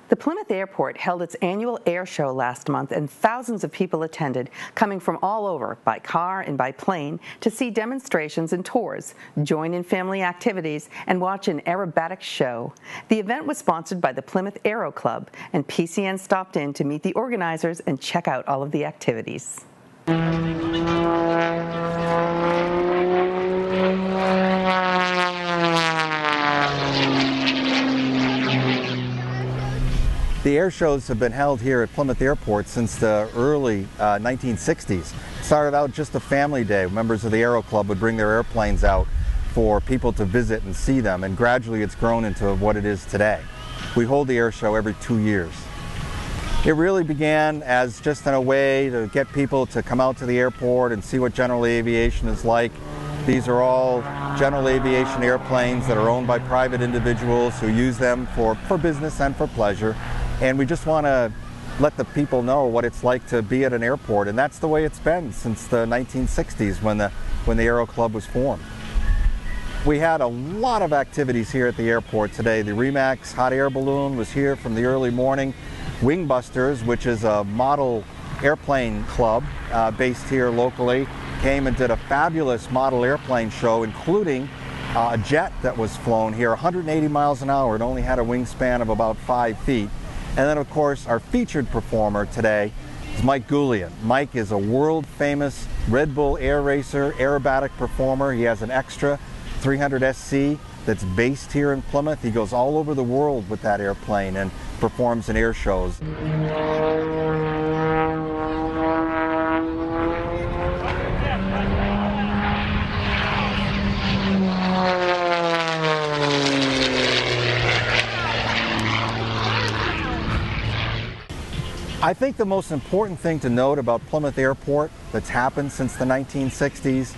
The Plymouth Airport held its annual air show last month, and thousands of people attended, coming from all over, by car and by plane, to see demonstrations and tours, join in family activities, and watch an aerobatic show. The event was sponsored by the Plymouth Aero Club, and PCN stopped in to meet the organizers and check out all of the activities. The air shows have been held here at Plymouth Airport since the early 1960s. It started out just a family day. Members of the Aero Club would bring their airplanes out for people to visit and see them, and gradually it's grown into what it is today. We hold the air show every 2 years. It really began as just a way to get people to come out to the airport and see what general aviation is like. These are all general aviation airplanes that are owned by private individuals who use them for business and for pleasure. And we just want to let the people know what it's like to be at an airport, and that's the way it's been since the 1960s when the Aero Club was formed. We had a lot of activities here at the airport today. The Remax hot air balloon was here from the early morning. Wingbusters, which is a model airplane club based here locally, came and did a fabulous model airplane show, including a jet that was flown here 180 miles an hour. It only had a wingspan of about 5 feet. And then, of course, our featured performer today is Mike Goulian. Mike is a world-famous Red Bull air racer, aerobatic performer. He has an extra 300 SC that's based here in Plymouth. He goes all over the world with that airplane and performs in air shows. I think the most important thing to note about Plymouth Airport that's happened since the 1960s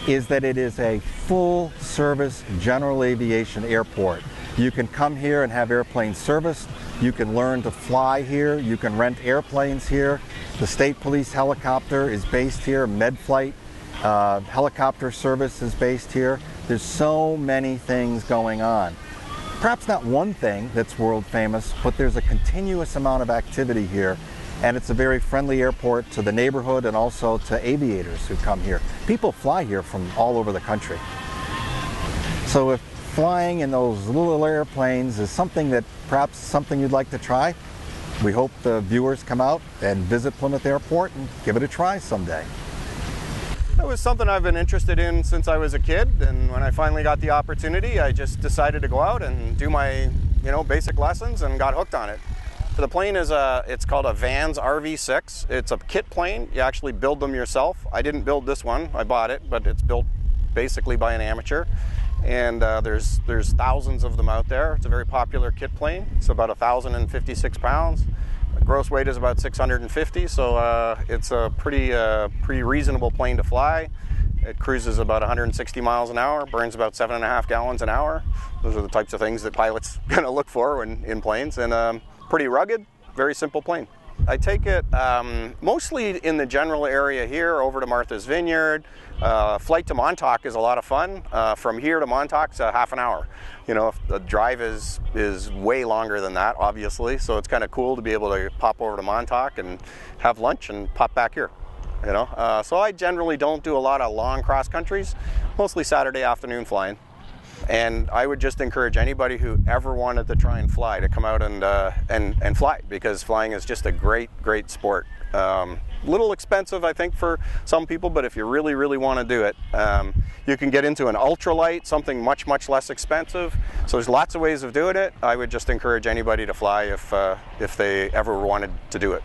is that it is a full-service general aviation airport. You can come here and have airplanes serviced. You can learn to fly here. You can rent airplanes here. The State Police helicopter is based here. MedFlight helicopter service is based here. There's so many things going on. Perhaps not one thing that's world famous, but there's a continuous amount of activity here. And it's a very friendly airport to the neighborhood and also to aviators who come here. People fly here from all over the country. So if flying in those little airplanes is something you'd like to try, we hope the viewers come out and visit Plymouth Airport and give it a try someday. It was something I've been interested in since I was a kid, and when I finally got the opportunity, I just decided to go out and do my, basic lessons and got hooked on it. The plane is it's called a Vans RV6. It's a kit plane. You actually build them yourself. I didn't build this one. I bought it, but it's built basically by an amateur. And there's thousands of them out there. It's a very popular kit plane. It's about 1,056 pounds. The gross weight is about 650, so it's a pretty reasonable plane to fly. It cruises about 160 miles an hour, burns about 7.5 gallons an hour. Those are the types of things that pilots kind of look for in planes. And pretty rugged, very simple plane. I take it mostly in the general area here, over to Martha's Vineyard. Flight to Montauk is a lot of fun. From here to Montauk's a half an hour. If the drive is way longer than that, obviously. So it's kind of cool to be able to pop over to Montauk and have lunch and pop back here. So I generally don't do a lot of long cross countries, mostly Saturday afternoon flying. And I would just encourage anybody who ever wanted to try and fly to come out and fly, because flying is just a great sport. Little expensive, I think, for some people, but if you really, really want to do it, you can get into an ultralight, something much, much less expensive. So there's lots of ways of doing it. I would just encourage anybody to fly if they ever wanted to do it.